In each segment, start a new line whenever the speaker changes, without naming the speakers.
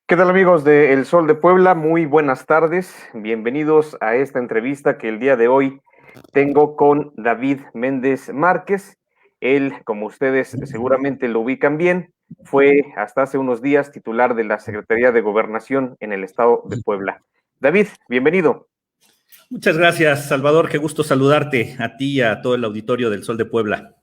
¿Qué tal amigos de El Sol de Puebla? Muy buenas tardes. Bienvenidos a esta entrevista que el día de hoy tengo con David Méndez Márquez. Él, como ustedes seguramente lo ubican bien, fue hasta hace unos días titular de la Secretaría de Gobernación en el estado de Puebla. David, bienvenido.
Muchas gracias, Salvador. Qué gusto saludarte a ti y a todo el auditorio del Sol de Puebla.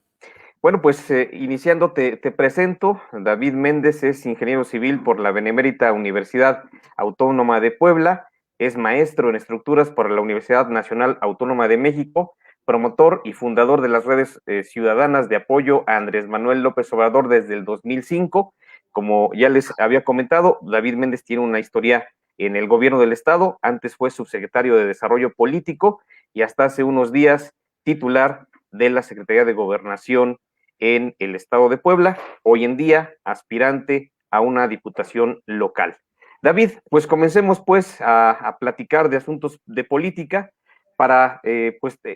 Bueno, pues iniciando te presento. David Méndez es ingeniero civil por la Benemérita Universidad Autónoma de Puebla, es maestro en estructuras por la Universidad Nacional Autónoma de México, promotor y fundador de las redes ciudadanas de apoyo a Andrés Manuel López Obrador desde el 2005. Como ya les había comentado, David Méndez tiene una historia en el gobierno del estado, antes fue subsecretario de Desarrollo Político y hasta hace unos días titular de la Secretaría de Gobernación en el estado de Puebla, hoy en día aspirante a una diputación local. David, pues comencemos pues a platicar de asuntos de política para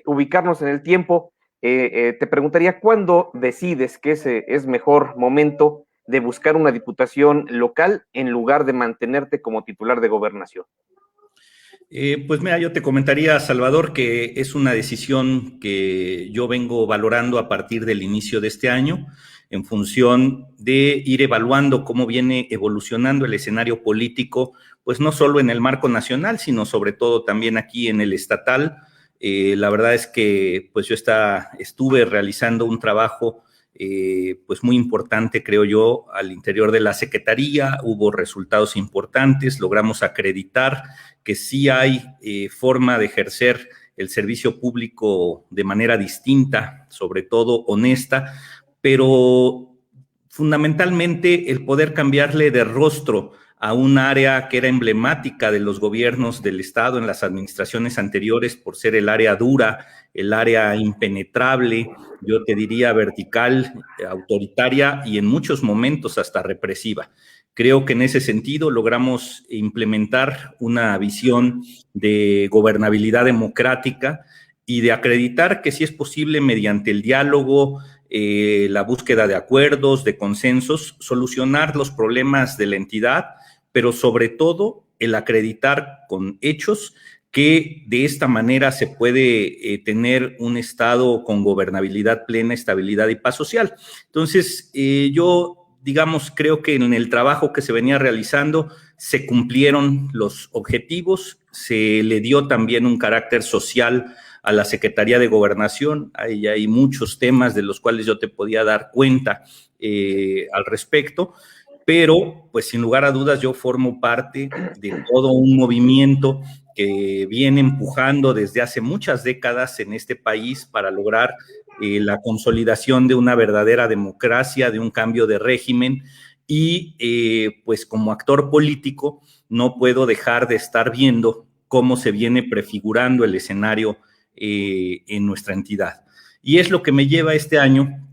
ubicarnos en el tiempo. Te preguntaría, ¿cuándo decides que ese es mejor momento de buscar una diputación local en lugar de mantenerte como titular de gobernación?
Pues mira, yo te comentaría, Salvador, que es una decisión que yo vengo valorando a partir del inicio de este año, en función de ir evaluando cómo viene evolucionando el escenario político, pues no solo en el marco nacional, sino sobre todo también aquí en el estatal. La verdad es que pues yo estuve realizando un trabajo pues muy importante, creo yo, al interior de la Secretaría. Hubo resultados importantes, logramos acreditar que sí hay forma de ejercer el servicio público de manera distinta, sobre todo honesta, pero fundamentalmente el poder cambiarle de rostro a un área que era emblemática de los gobiernos del Estado en las administraciones anteriores por ser el área dura, el área impenetrable, yo te diría vertical, autoritaria y en muchos momentos hasta represiva. Creo que en ese sentido logramos implementar una visión de gobernabilidad democrática y de acreditar que sí es posible mediante el diálogo, la búsqueda de acuerdos, de consensos, solucionar los problemas de la entidad, pero sobre todo el acreditar con hechos que de esta manera se puede tener un Estado con gobernabilidad plena, estabilidad y paz social. Entonces, digamos, creo que en el trabajo que se venía realizando se cumplieron los objetivos, se le dio también un carácter social a la Secretaría de Gobernación. Hay muchos temas de los cuales yo te podía dar cuenta al respecto, pero pues sin lugar a dudas yo formo parte de todo un movimiento que viene empujando desde hace muchas décadas en este país para lograr la consolidación de una verdadera democracia, de un cambio de régimen y pues como actor político no puedo dejar de estar viendo cómo se viene prefigurando el escenario en nuestra entidad. Y es lo que me lleva este año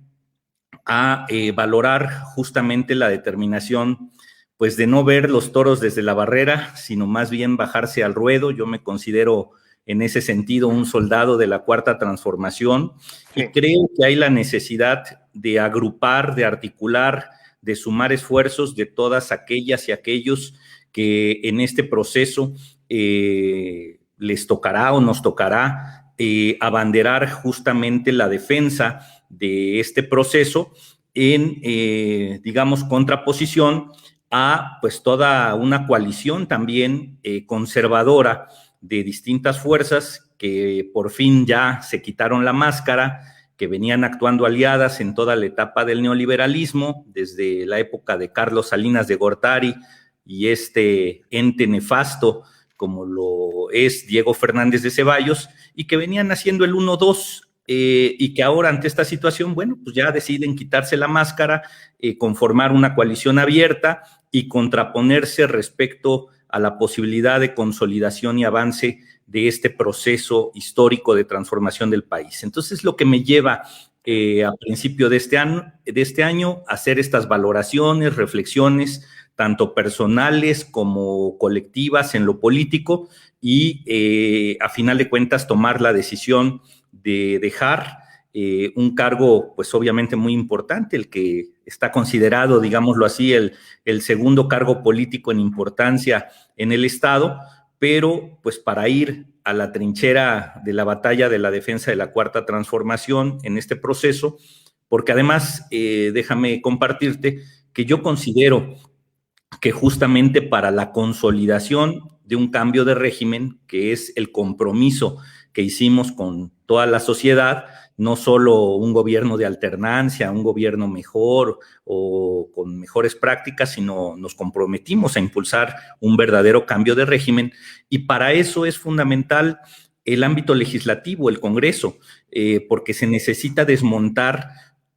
a valorar justamente la determinación pues de no ver los toros desde la barrera, sino más bien bajarse al ruedo. Yo me considero en ese sentido un soldado de la Cuarta Transformación y creo que hay la necesidad de agrupar, de articular, de sumar esfuerzos de todas aquellas y aquellos que en este proceso les tocará o nos tocará abanderar justamente la defensa de este proceso en, digamos, contraposición a pues toda una coalición también conservadora de distintas fuerzas que por fin ya se quitaron la máscara, que venían actuando aliadas en toda la etapa del neoliberalismo, desde la época de Carlos Salinas de Gortari y este ente nefasto como lo es Diego Fernández de Ceballos, y que venían haciendo el 1-2, y que ahora ante esta situación, bueno, pues ya deciden quitarse la máscara, conformar una coalición abierta y contraponerse respecto a la posibilidad de consolidación y avance de este proceso histórico de transformación del país. Entonces, lo que me lleva a principio de este año a hacer estas valoraciones, reflexiones, tanto personales como colectivas en lo político y a final de cuentas tomar la decisión de dejar un cargo pues obviamente muy importante, el que está considerado, digámoslo así, el segundo cargo político en importancia en el Estado, pero pues para ir a la trinchera de la batalla de la defensa de la Cuarta Transformación en este proceso, porque además déjame compartirte que yo considero que justamente para la consolidación de un cambio de régimen, que es el compromiso que hicimos con toda la sociedad, no solo un gobierno de alternancia, un gobierno mejor o con mejores prácticas, sino nos comprometimos a impulsar un verdadero cambio de régimen, y para eso es fundamental el ámbito legislativo, el Congreso, porque se necesita desmontar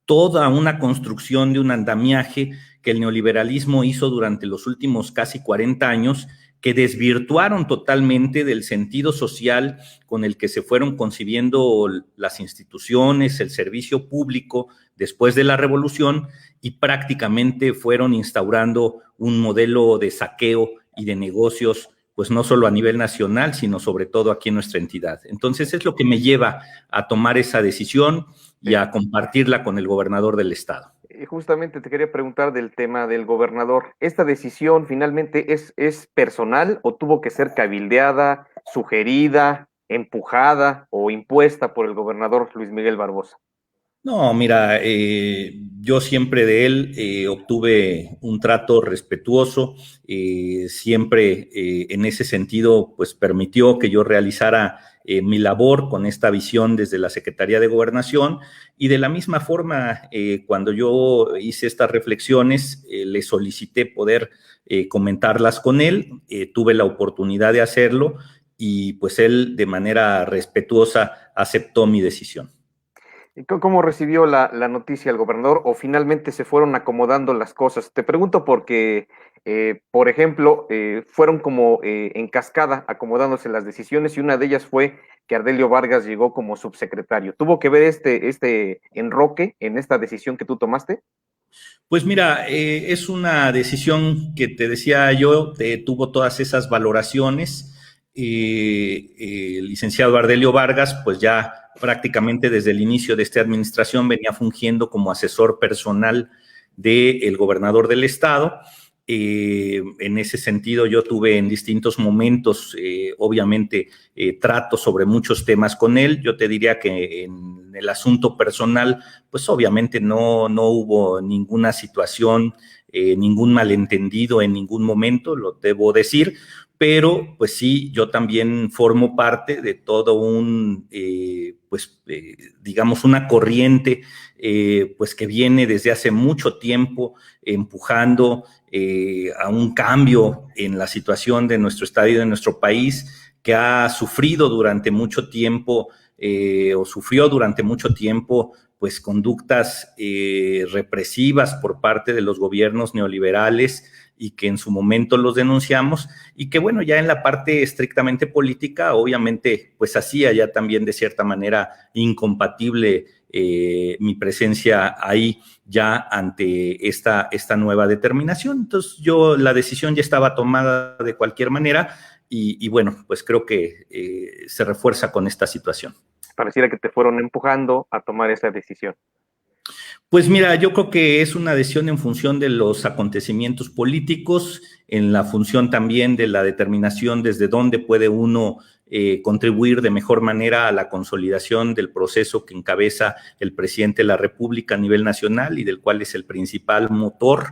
toda una construcción de un andamiaje que el neoliberalismo hizo durante los últimos casi 40 años, que desvirtuaron totalmente del sentido social con el que se fueron concibiendo las instituciones, el servicio público después de la revolución, y prácticamente fueron instaurando un modelo de saqueo y de negocios, pues no solo a nivel nacional, sino sobre todo aquí en nuestra entidad. Entonces es lo que me lleva a tomar esa decisión y a compartirla con el gobernador del estado.
Justamente te quería preguntar del tema del gobernador. ¿Esta decisión finalmente es personal o tuvo que ser cabildeada, sugerida, empujada o impuesta por el gobernador Luis Miguel Barbosa?
No, mira, yo siempre de él obtuve un trato respetuoso, siempre en ese sentido, pues permitió que yo realizara mi labor con esta visión desde la Secretaría de Gobernación, y de la misma forma, cuando yo hice estas reflexiones, le solicité poder comentarlas con él, tuve la oportunidad de hacerlo, y pues él de manera respetuosa aceptó mi decisión.
¿Cómo recibió la noticia el gobernador o finalmente se fueron acomodando las cosas? Te pregunto porque, por ejemplo, fueron como en cascada acomodándose las decisiones y una de ellas fue que Ardelio Vargas llegó como subsecretario. ¿Tuvo que ver este enroque en esta decisión que tú tomaste?
Pues mira, es una decisión que te decía yo, tuvo todas esas valoraciones. El licenciado Ardelio Vargas, pues ya prácticamente desde el inicio de esta administración venía fungiendo como asesor personal del gobernador del estado. En ese sentido, yo tuve en distintos momentos, obviamente, trato sobre muchos temas con él. Yo te diría que en el asunto personal, pues obviamente no hubo ninguna situación, ningún malentendido en ningún momento, lo debo decir, pero pues sí, yo también formo parte de todo un, digamos, una corriente, pues que viene desde hace mucho tiempo empujando a un cambio en la situación de nuestro estado y de nuestro país, que ha sufrido durante mucho tiempo o sufrió durante mucho tiempo pues conductas represivas por parte de los gobiernos neoliberales, y que en su momento los denunciamos, y que bueno, ya en la parte estrictamente política, obviamente, pues hacía ya también de cierta manera incompatible mi presencia ahí ya ante esta nueva determinación. Entonces la decisión ya estaba tomada de cualquier manera, y bueno, pues creo que se refuerza con esta situación.
Pareciera que te fueron empujando a tomar esa decisión.
Pues mira, yo creo que es una decisión en función de los acontecimientos políticos, en la función también de la determinación desde dónde puede uno contribuir de mejor manera a la consolidación del proceso que encabeza el presidente de la República a nivel nacional y del cual es el principal motor.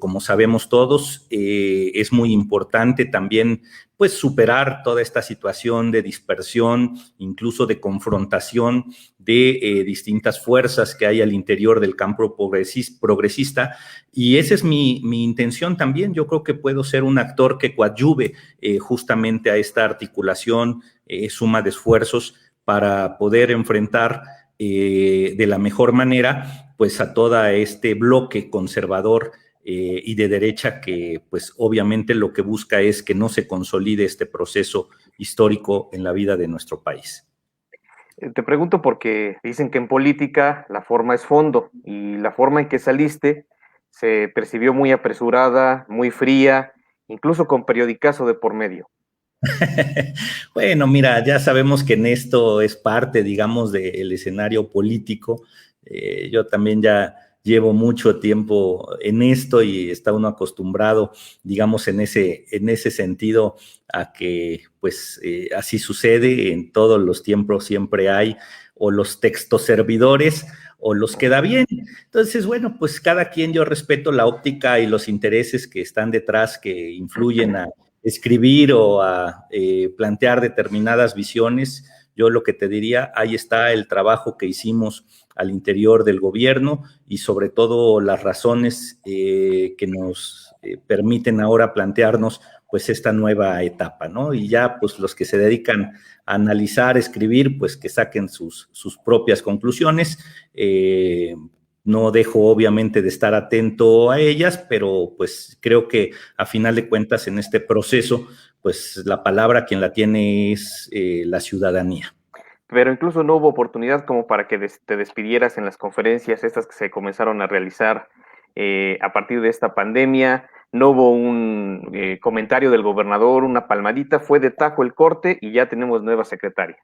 Como sabemos todos, es muy importante también pues superar toda esta situación de dispersión, incluso de confrontación de distintas fuerzas que hay al interior del campo progresista, y esa es mi intención también. Yo creo que puedo ser un actor que coadyuve justamente a esta articulación, suma de esfuerzos para poder enfrentar de la mejor manera pues a todo este bloque conservador y de derecha que pues obviamente lo que busca es que no se consolide este proceso histórico en la vida de nuestro país.
Te pregunto porque dicen que en política la forma es fondo y la forma en que saliste se percibió muy apresurada, muy fría, incluso con periodicazo de por medio.
Bueno, mira, ya sabemos que en esto es parte, digamos, del escenario político. Yo también ya llevo mucho tiempo en esto y está uno acostumbrado, digamos, en ese sentido a que, pues, así sucede. En todos los tiempos siempre hay o los textos servidores o los que da bien. Entonces, bueno, pues cada quien, yo respeto la óptica y los intereses que están detrás, que influyen a escribir o a plantear determinadas visiones. Yo lo que te diría, ahí está el trabajo que hicimos al interior del gobierno y sobre todo las razones que nos permiten ahora plantearnos pues esta nueva etapa, ¿no? Y ya pues los que se dedican a analizar, escribir, pues que saquen sus propias conclusiones. No dejo obviamente de estar atento a ellas, pero pues creo que a final de cuentas en este proceso, pues la palabra quien la tiene es la ciudadanía.
Pero incluso no hubo oportunidad como para que te despidieras en las conferencias estas que se comenzaron a realizar a partir de esta pandemia. No hubo un comentario del gobernador, una palmadita, fue de tajo el corte y ya tenemos nueva secretaria.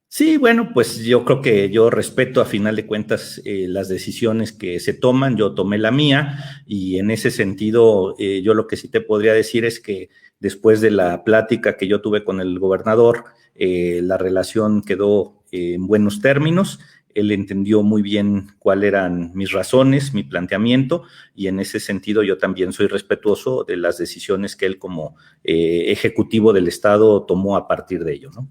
Sí, bueno, pues yo creo que yo respeto a final de cuentas las decisiones que se toman, yo tomé la mía y en ese sentido yo lo que sí te podría decir es que después de la plática que yo tuve con el gobernador, la relación quedó en buenos términos, él entendió muy bien cuáles eran mis razones, mi planteamiento y en ese sentido yo también soy respetuoso de las decisiones que él como ejecutivo del Estado tomó a partir de ello, ¿no?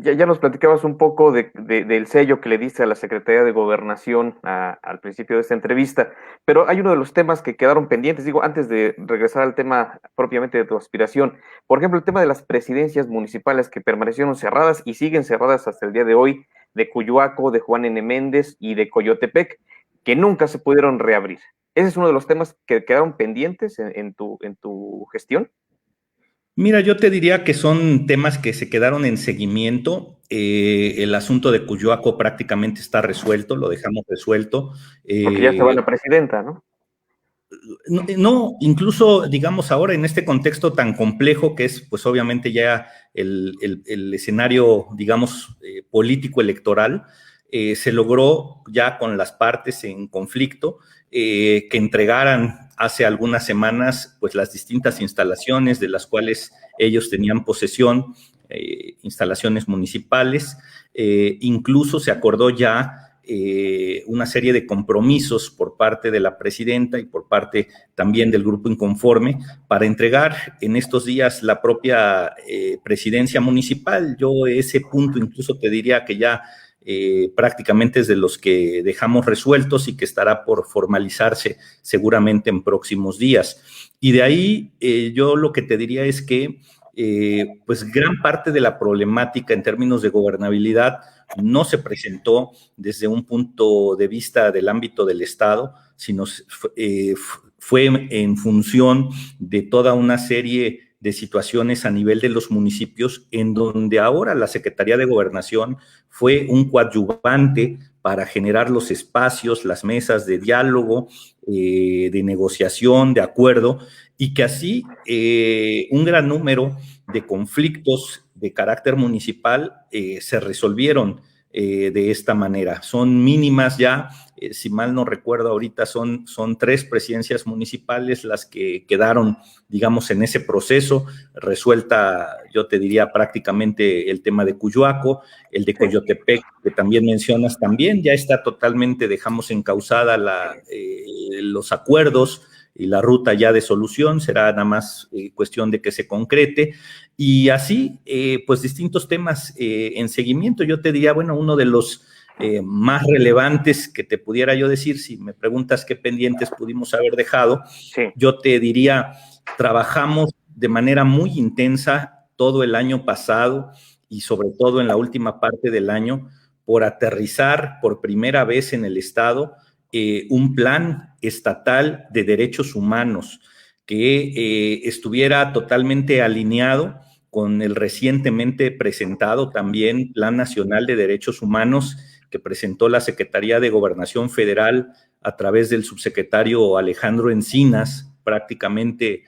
Ya nos platicabas un poco del sello que le diste a la Secretaría de Gobernación al principio de esta entrevista, pero hay uno de los temas que quedaron pendientes, digo, antes de regresar al tema propiamente de tu aspiración. Por ejemplo, el tema de las presidencias municipales que permanecieron cerradas y siguen cerradas hasta el día de hoy, de Coyoaco, de Juan N. Méndez y de Coyotepec, que nunca se pudieron reabrir. ¿Ese es uno de los temas que quedaron pendientes en tu gestión?
Mira, yo te diría que son temas que se quedaron en seguimiento. El asunto de Cuyoaco prácticamente está resuelto, lo dejamos resuelto.
Porque ya se va
Eh,
la presidenta, ¿no?
no, no, incluso, digamos, ahora en este contexto tan complejo que es, pues obviamente ya el escenario, digamos, político electoral, se logró ya con las partes en conflicto que entregaran hace algunas semanas pues las distintas instalaciones de las cuales ellos tenían posesión, instalaciones municipales, incluso se acordó ya una serie de compromisos por parte de la presidenta y por parte también del grupo inconforme para entregar en estos días la propia presidencia municipal. Yo ese punto incluso te diría que ya prácticamente es de los que dejamos resueltos y que estará por formalizarse seguramente en próximos días. Y de ahí yo lo que te diría es que pues gran parte de la problemática en términos de gobernabilidad no se presentó desde un punto de vista del ámbito del Estado, sino fue en función de toda una serie de situaciones a nivel de los municipios, en donde ahora la Secretaría de Gobernación fue un coadyuvante para generar los espacios, las mesas de diálogo, de negociación, de acuerdo, y que así un gran número de conflictos de carácter municipal se resolvieron de esta manera. Son mínimas ya, si mal no recuerdo ahorita, son 3 presidencias municipales las que quedaron, digamos, en ese proceso, resuelta, yo te diría, prácticamente el tema de Cuyoaco, el de Coyotepec, que también mencionas, también ya está totalmente, dejamos encauzada los acuerdos y la ruta ya de solución, será nada más cuestión de que se concrete. Y así, pues distintos temas en seguimiento. Yo te diría, bueno, uno de los más relevantes que te pudiera yo decir, si me preguntas qué pendientes pudimos haber dejado,
Sí.
yo te diría, trabajamos de manera muy intensa todo el año pasado y sobre todo en la última parte del año por aterrizar por primera vez en el Estado un plan estatal de derechos humanos que estuviera totalmente alineado con el recientemente presentado también Plan Nacional de Derechos Humanos que presentó la Secretaría de Gobernación Federal a través del subsecretario Alejandro Encinas prácticamente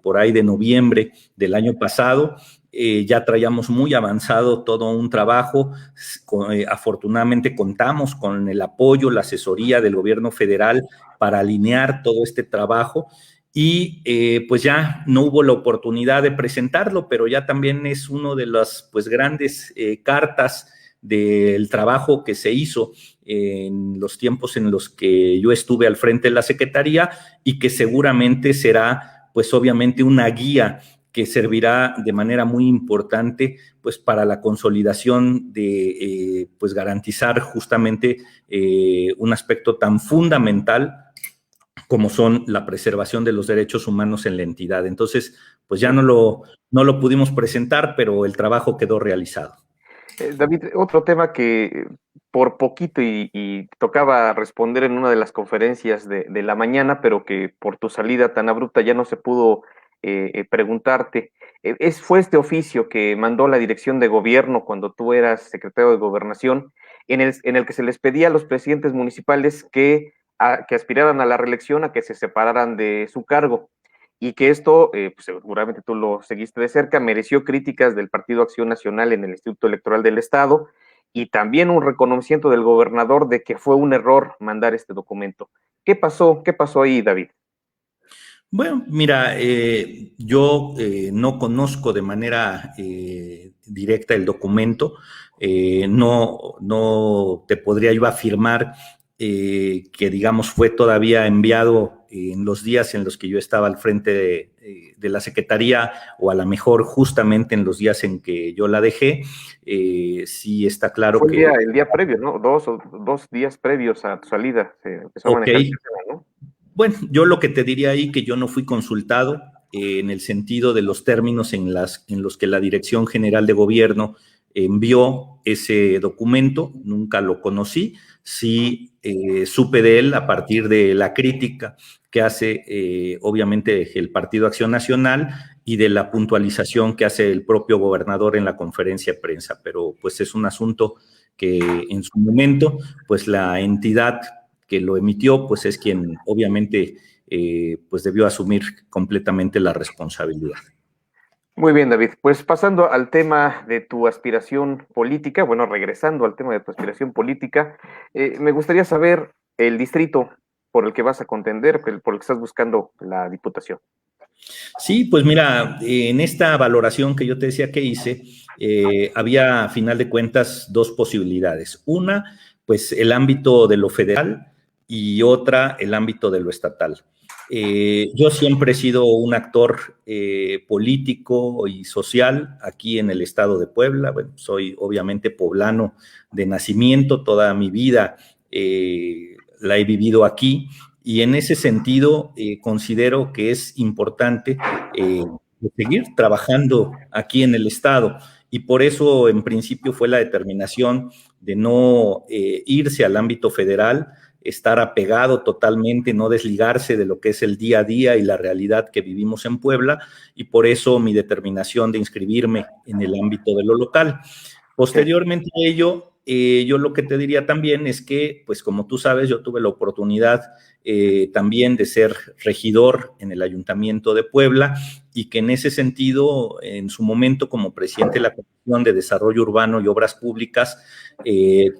por ahí de noviembre del año pasado. Ya traíamos muy avanzado todo un trabajo. Afortunadamente contamos con el apoyo, la asesoría del gobierno federal para alinear todo este trabajo y pues ya no hubo la oportunidad de presentarlo, pero ya también es uno de las pues grandes cartas del trabajo que se hizo en los tiempos en los que yo estuve al frente de la Secretaría y que seguramente será pues obviamente una guía que servirá de manera muy importante pues para la consolidación de pues garantizar justamente un aspecto tan fundamental como son la preservación de los derechos humanos en la entidad. Entonces, pues ya no lo pudimos presentar, pero el trabajo quedó realizado.
David, otro tema que por poquito y tocaba responder en una de las conferencias de la mañana, pero que por tu salida tan abrupta ya no se pudo preguntarte. Fue este oficio que mandó la Dirección de Gobierno cuando tú eras secretario de Gobernación, en el que se les pedía a los presidentes municipales que aspiraran a la reelección a que se separaran de su cargo y que esto, pues seguramente tú lo seguiste de cerca, mereció críticas del Partido Acción Nacional en el Instituto Electoral del Estado y también un reconocimiento del gobernador de que fue un error mandar este documento. ¿Qué pasó? ¿Qué pasó ahí, David?
Bueno, mira, yo no conozco de manera directa el documento, no te podría yo afirmar que, digamos, fue todavía enviado en los días en los que yo estaba al frente de la Secretaría o a lo mejor justamente en los días en que yo la dejé. Sí está claro
Fue
que...
el día previo, ¿no? Dos días previos a tu salida se empezó a
Ok.
manejar este tema, ¿no?
Bueno, yo lo que te diría ahí que yo no fui consultado en el sentido de los términos en los que la Dirección General de Gobierno envió ese documento, nunca lo conocí, sí supe de él a partir de la crítica que hace obviamente el Partido Acción Nacional y de la puntualización que hace el propio gobernador en la conferencia de prensa, pero pues es un asunto que en su momento pues la entidad que lo emitió, pues es quien obviamente pues debió asumir completamente la responsabilidad.
Muy bien, David. Pues pasando al tema de tu aspiración política, bueno, regresando al tema de tu aspiración política, me gustaría saber el distrito por el que vas a contender, por el que estás buscando la diputación.
Sí, pues mira, en esta valoración que yo te decía que hice, había a final de cuentas dos posibilidades. Una, pues el ámbito de lo federal y otra, el ámbito de lo estatal. Yo siempre he sido un actor político y social aquí en el estado de Puebla. Bueno, soy obviamente poblano de nacimiento, toda mi vida la he vivido aquí. Y en ese sentido, considero que es importante seguir trabajando aquí en el Estado. Y por eso, en principio, fue la determinación de no irse al ámbito federal, estar apegado totalmente, no desligarse de lo que es el día a día y la realidad que vivimos en Puebla. Y por eso mi determinación de inscribirme en el ámbito de lo local. Posteriormente a ello, yo lo que te diría también es que, pues como tú sabes, yo tuve la oportunidad también de ser regidor en el Ayuntamiento de Puebla y que en ese sentido, en su momento como presidente de la Comisión de Desarrollo Urbano y Obras Públicas,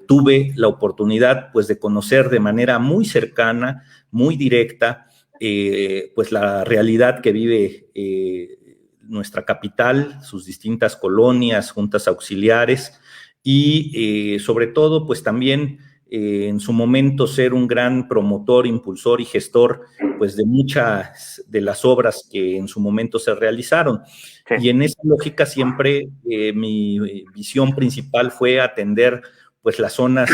tuve la oportunidad pues de conocer de manera muy cercana, muy directa, pues la realidad que vive nuestra capital, sus distintas colonias, juntas auxiliares y sobre todo pues también en su momento ser un gran promotor, impulsor y gestor pues de muchas de las obras que en su momento se realizaron. Sí. Y en esa lógica siempre mi visión principal fue atender pues las zonas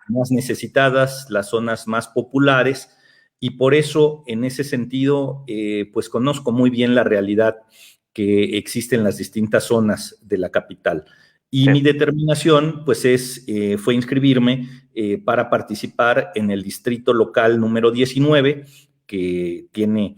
más necesitadas, las zonas más populares y por eso en ese sentido pues conozco muy bien la realidad que existe en las distintas zonas de la capital. Y mi determinación, pues, fue inscribirme para participar en el distrito local número 19, que tiene,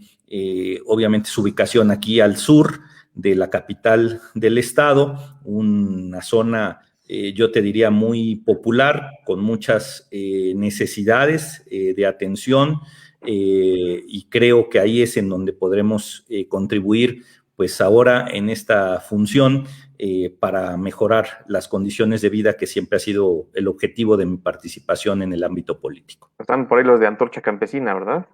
obviamente, su ubicación aquí al sur de la capital del estado, una zona, yo te diría, muy popular, con muchas necesidades de atención, y creo que ahí es en donde podremos contribuir, pues ahora en esta función, para mejorar las condiciones de vida que siempre ha sido el objetivo de mi participación en el ámbito político.
Están por ahí los de Antorcha Campesina, ¿verdad?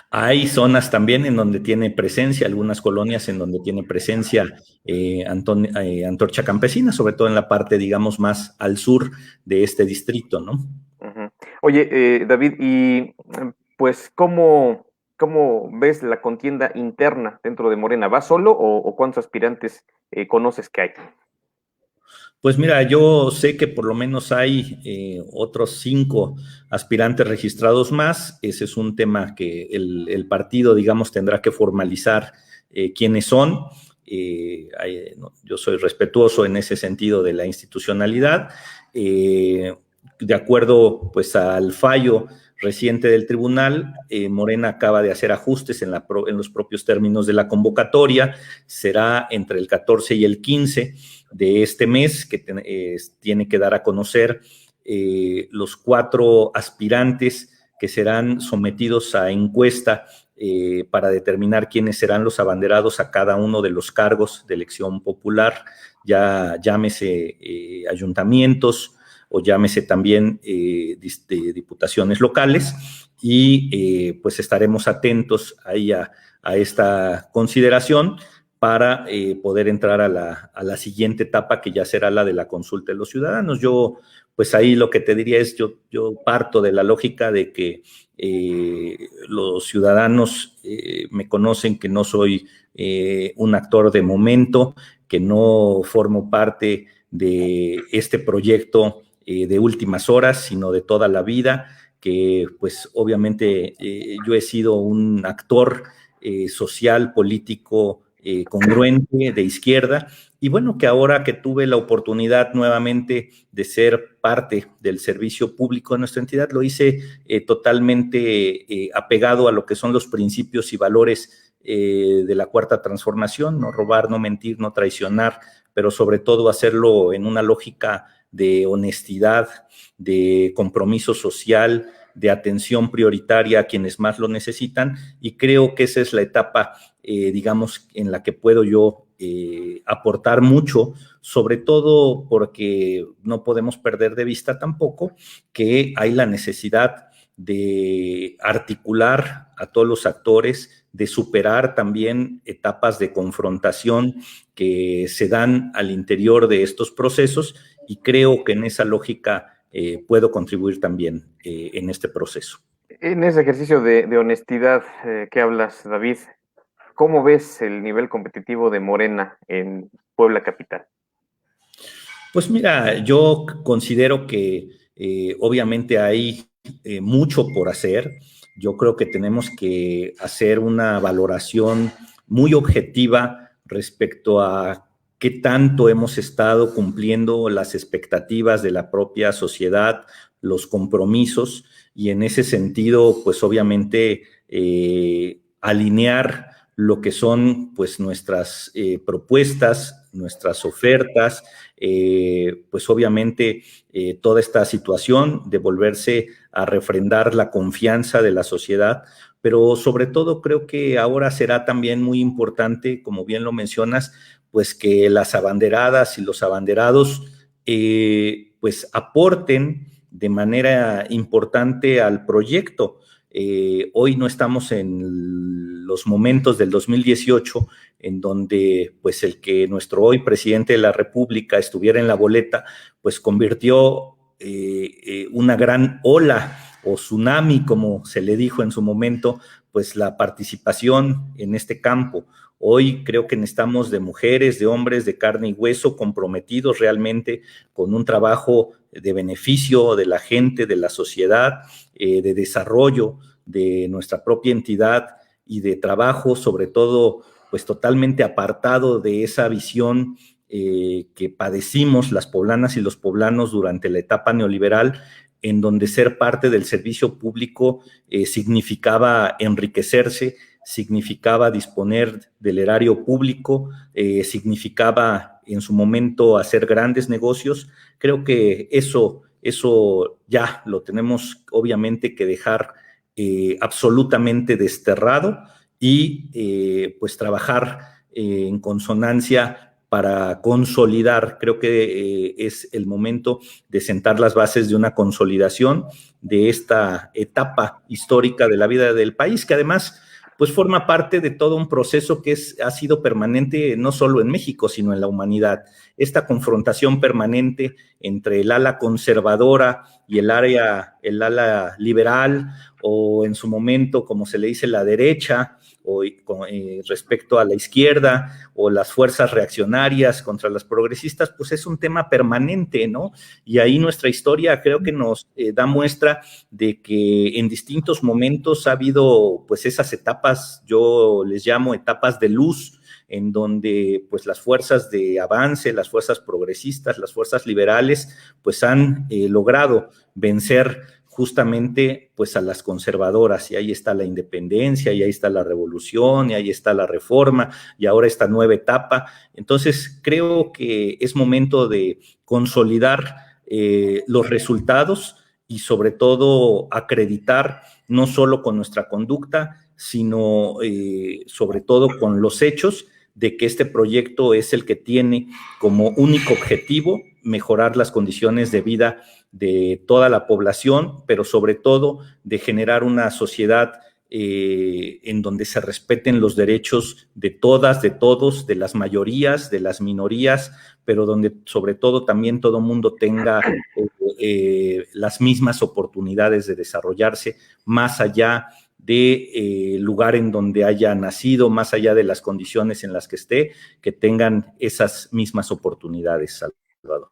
Hay zonas también en donde tiene presencia, algunas colonias en donde tiene presencia Antorcha Campesina, sobre todo en la parte, digamos, más al sur de este distrito, ¿no?
Uh-huh. Oye, David, y pues, ¿cómo ves la contienda interna dentro de Morena? ¿Vas solo o cuántos aspirantes conoces que hay?
Pues mira, yo sé que por lo menos hay otros 5 aspirantes registrados más. Ese es un tema que el partido, digamos, tendrá que formalizar quiénes son. No, yo soy respetuoso en ese sentido de la institucionalidad. De acuerdo, pues, al fallo reciente del tribunal, Morena acaba de hacer ajustes en los propios términos de la convocatoria. Será entre el 14 y el 15 de este mes que tiene que dar a conocer los 4 aspirantes que serán sometidos a encuesta para determinar quiénes serán los abanderados a cada uno de los cargos de elección popular, ya llámese ayuntamientos o llámese también diputaciones locales, y pues estaremos atentos ahí a esta consideración para poder entrar a la siguiente etapa, que ya será la de la consulta de los ciudadanos. Yo, pues ahí lo que te diría es, yo parto de la lógica de que los ciudadanos me conocen, que no soy un actor de momento, que no formo parte de este proyecto de últimas horas, sino de toda la vida, que pues obviamente yo he sido un actor social, político, congruente, de izquierda, y bueno, que ahora que tuve la oportunidad nuevamente de ser parte del servicio público de nuestra entidad, lo hice totalmente apegado a lo que son los principios y valores de la Cuarta Transformación: no robar, no mentir, no traicionar, pero sobre todo hacerlo en una lógica de honestidad, de compromiso social, de atención prioritaria a quienes más lo necesitan, y creo que esa es la etapa, digamos, en la que puedo yo aportar mucho, sobre todo porque no podemos perder de vista tampoco que hay la necesidad de articular a todos los actores, de superar también etapas de confrontación que se dan al interior de estos procesos, y creo que en esa lógica puedo contribuir también en este proceso.
En ese ejercicio de honestidad que hablas, David, ¿cómo ves el nivel competitivo de Morena en Puebla capital?
Pues mira, yo considero que obviamente hay mucho por hacer. Yo creo que tenemos que hacer una valoración muy objetiva respecto a qué tanto hemos estado cumpliendo las expectativas de la propia sociedad, los compromisos, y en ese sentido, pues obviamente alinear lo que son pues nuestras propuestas, nuestras ofertas, pues obviamente toda esta situación de volverse a refrendar la confianza de la sociedad, pero sobre todo creo que ahora será también muy importante, como bien lo mencionas, pues que las abanderadas y los abanderados pues aporten de manera importante al proyecto. Hoy no estamos en los momentos del 2018 en donde pues el que nuestro hoy presidente de la República estuviera en la boleta, pues convirtió una gran ola o tsunami, como se le dijo en su momento, pues la participación en este campo. Hoy creo que necesitamos de mujeres, de hombres de carne y hueso, comprometidos realmente con un trabajo de beneficio de la gente, de la sociedad, de desarrollo de nuestra propia entidad, y de trabajo, sobre todo, pues totalmente apartado de esa visión que padecimos las poblanas y los poblanos durante la etapa neoliberal, en donde ser parte del servicio público significaba enriquecerse, significaba disponer del erario público, significaba en su momento hacer grandes negocios. Creo que eso ya lo tenemos obviamente que dejar absolutamente desterrado y pues trabajar en consonancia para consolidar. Creo que es el momento de sentar las bases de una consolidación de esta etapa histórica de la vida del país, que además pues forma parte de todo un proceso que ha sido permanente no solo en México, sino en la humanidad. Esta confrontación permanente entre el ala conservadora y el ala liberal, o en su momento, como se le dice, la derecha, o respecto a la izquierda, o las fuerzas reaccionarias contra las progresistas, pues es un tema permanente, ¿no? Y ahí nuestra historia creo que nos da muestra de que en distintos momentos ha habido pues esas etapas, yo les llamo etapas de luz, en donde pues las fuerzas de avance, las fuerzas progresistas, las fuerzas liberales, pues han logrado vencer justamente pues a las conservadoras, y ahí está la independencia, y ahí está la revolución, y ahí está la reforma, y ahora esta nueva etapa. Entonces creo que es momento de consolidar los resultados y sobre todo acreditar no solo con nuestra conducta, sino sobre todo con los hechos de que este proyecto es el que tiene como único objetivo mejorar las condiciones de vida de toda la población, pero sobre todo de generar una sociedad en donde se respeten los derechos de todas, de todos, de las mayorías, de las minorías, pero donde sobre todo también todo mundo tenga las mismas oportunidades de desarrollarse más allá de lugar en donde haya nacido, más allá de las condiciones en las que esté, que tengan esas mismas oportunidades, Salvador.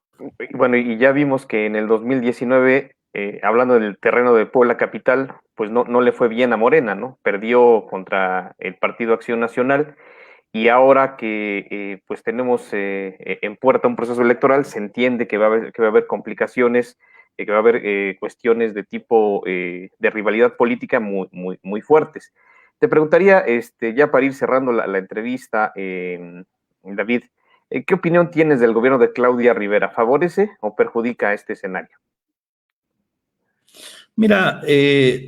Bueno, y ya vimos que en el 2019, hablando del terreno de Puebla Capital, pues no le fue bien a Morena, ¿no? Perdió contra el Partido Acción Nacional, y ahora que pues tenemos en puerta un proceso electoral, se entiende que va a haber complicaciones, que va a haber cuestiones de tipo de rivalidad política muy fuertes. Te preguntaría, ya para ir cerrando la entrevista, David, ¿qué opinión tienes del gobierno de Claudia Rivera? ¿Favorece o perjudica este escenario?
Mira,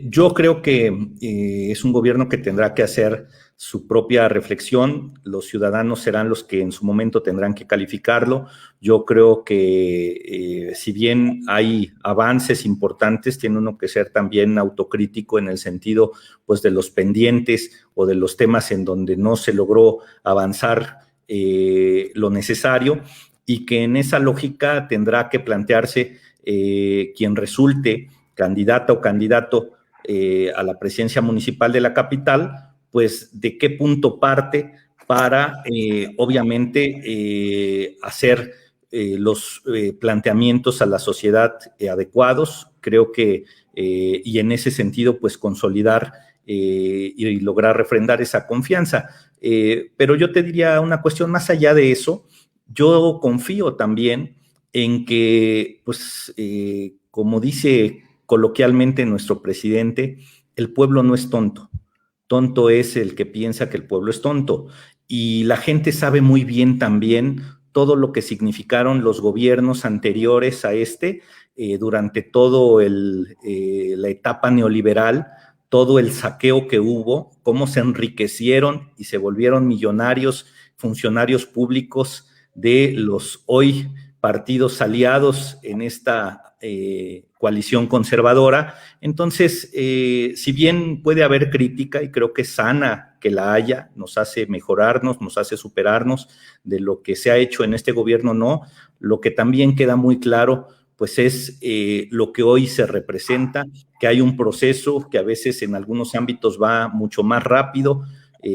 yo creo que es un gobierno que tendrá que hacer su propia reflexión. Los ciudadanos serán los que en su momento tendrán que calificarlo. Yo creo que si bien hay avances importantes, tiene uno que ser también autocrítico en el sentido pues de los pendientes o de los temas en donde no se logró avanzar lo necesario, y que en esa lógica tendrá que plantearse quien resulte candidata o candidato a la presidencia municipal de la capital, pues de qué punto parte para obviamente hacer los planteamientos a la sociedad adecuados. Creo que y en ese sentido pues consolidar y lograr refrendar esa confianza. Pero yo te diría una cuestión más allá de eso. Yo confío también en que, pues, como dice coloquialmente nuestro presidente, el pueblo no es tonto. Tonto es el que piensa que el pueblo es tonto. Y la gente sabe muy bien también todo lo que significaron los gobiernos anteriores a durante todo la etapa neoliberal, todo el saqueo que hubo, cómo se enriquecieron y se volvieron millonarios funcionarios públicos de los hoy partidos aliados en esta coalición conservadora. Entonces, si bien puede haber crítica, y creo que es sana que la haya, nos hace mejorarnos, nos hace superarnos de lo que se ha hecho en este gobierno, no, lo que también queda muy claro pues es lo que hoy se representa, que hay un proceso que a veces en algunos ámbitos va mucho más rápido,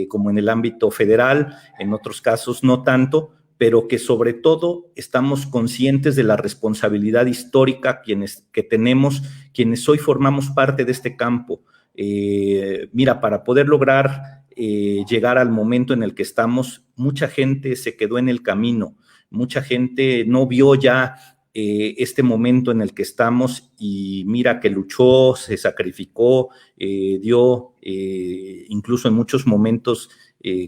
como en el ámbito federal, en otros casos no tanto, pero que sobre todo estamos conscientes de la responsabilidad histórica que tenemos, quienes hoy formamos parte de este campo. Mira, para poder lograr llegar al momento en el que estamos, mucha gente se quedó en el camino, mucha gente no vio ya este momento en el que estamos, y mira que luchó, se sacrificó, dio incluso en muchos momentos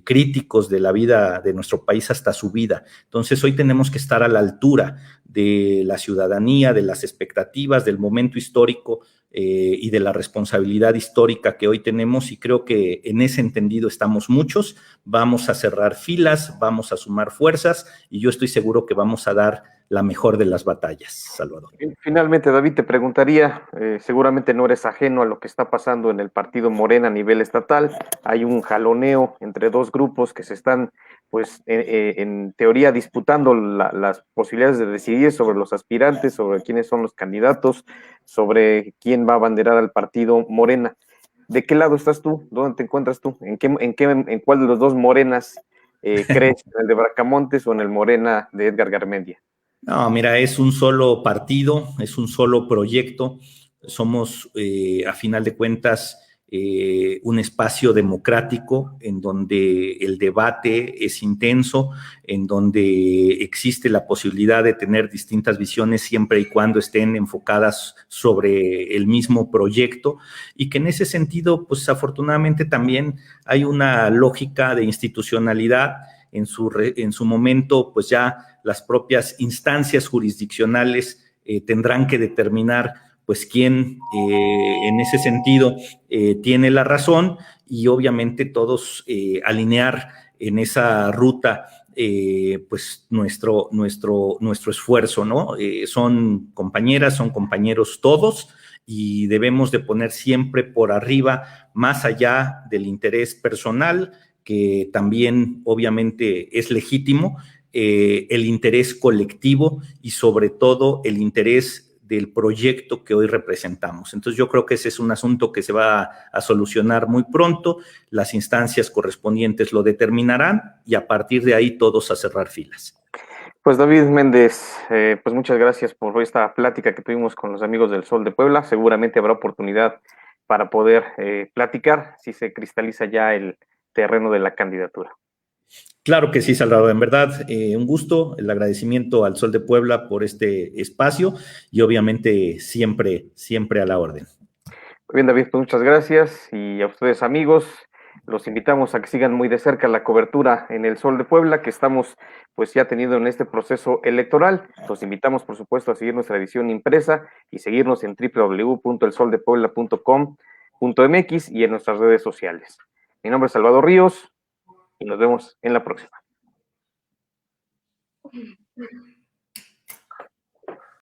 críticos de la vida de nuestro país hasta su vida. Entonces hoy tenemos que estar a la altura de la ciudadanía, de las expectativas, del momento histórico y de la responsabilidad histórica que hoy tenemos, y creo que en ese entendido estamos muchos. Vamos a cerrar filas, vamos a sumar fuerzas, y yo estoy seguro que vamos a dar la mejor de las batallas, Salvador.
Finalmente, David, te preguntaría, seguramente no eres ajeno a lo que está pasando en el partido Morena a nivel estatal. Hay un jaloneo entre dos grupos que se están, pues, en teoría disputando las posibilidades de decidir sobre los aspirantes, sobre quiénes son los candidatos, sobre quién va a abanderar al partido Morena. ¿De qué lado estás tú? ¿Dónde te encuentras tú? ¿En cuál de los dos Morenas crees? ¿En el de Bracamontes o en el Morena de Edgar Garmendia?
No, mira, es un solo partido, es un solo proyecto. Somos, a final de cuentas, un espacio democrático en donde el debate es intenso, en donde existe la posibilidad de tener distintas visiones siempre y cuando estén enfocadas sobre el mismo proyecto, y que en ese sentido, pues afortunadamente también hay una lógica de institucionalidad. En su momento, pues ya las propias instancias jurisdiccionales tendrán que determinar pues quién en ese sentido tiene la razón, y obviamente todos alinear en esa ruta pues nuestro esfuerzo, ¿no? Son compañeras, son compañeros todos, y debemos de poner siempre por arriba, más allá del interés personal, que también obviamente es legítimo, el interés colectivo y sobre todo el interés del proyecto que hoy representamos. Entonces yo creo que ese es un asunto que se va a solucionar muy pronto, las instancias correspondientes lo determinarán, y a partir de ahí todos a cerrar filas.
Pues David Méndez, pues muchas gracias por esta plática que tuvimos con los amigos del Sol de Puebla. Seguramente habrá oportunidad para poder platicar si se cristaliza ya el terreno de la candidatura.
Claro que sí, Salvador, en verdad, un gusto, el agradecimiento al Sol de Puebla por este espacio, y obviamente siempre, siempre a la orden.
Muy bien, David, pues muchas gracias, y a ustedes, amigos, los invitamos a que sigan muy de cerca la cobertura en el Sol de Puebla que estamos pues ya teniendo en este proceso electoral. Los invitamos, por supuesto, a seguir nuestra edición impresa y seguirnos en www.elsoldepuebla.com.mx y en nuestras redes sociales. Mi nombre es Salvador Ríos y nos vemos en la próxima.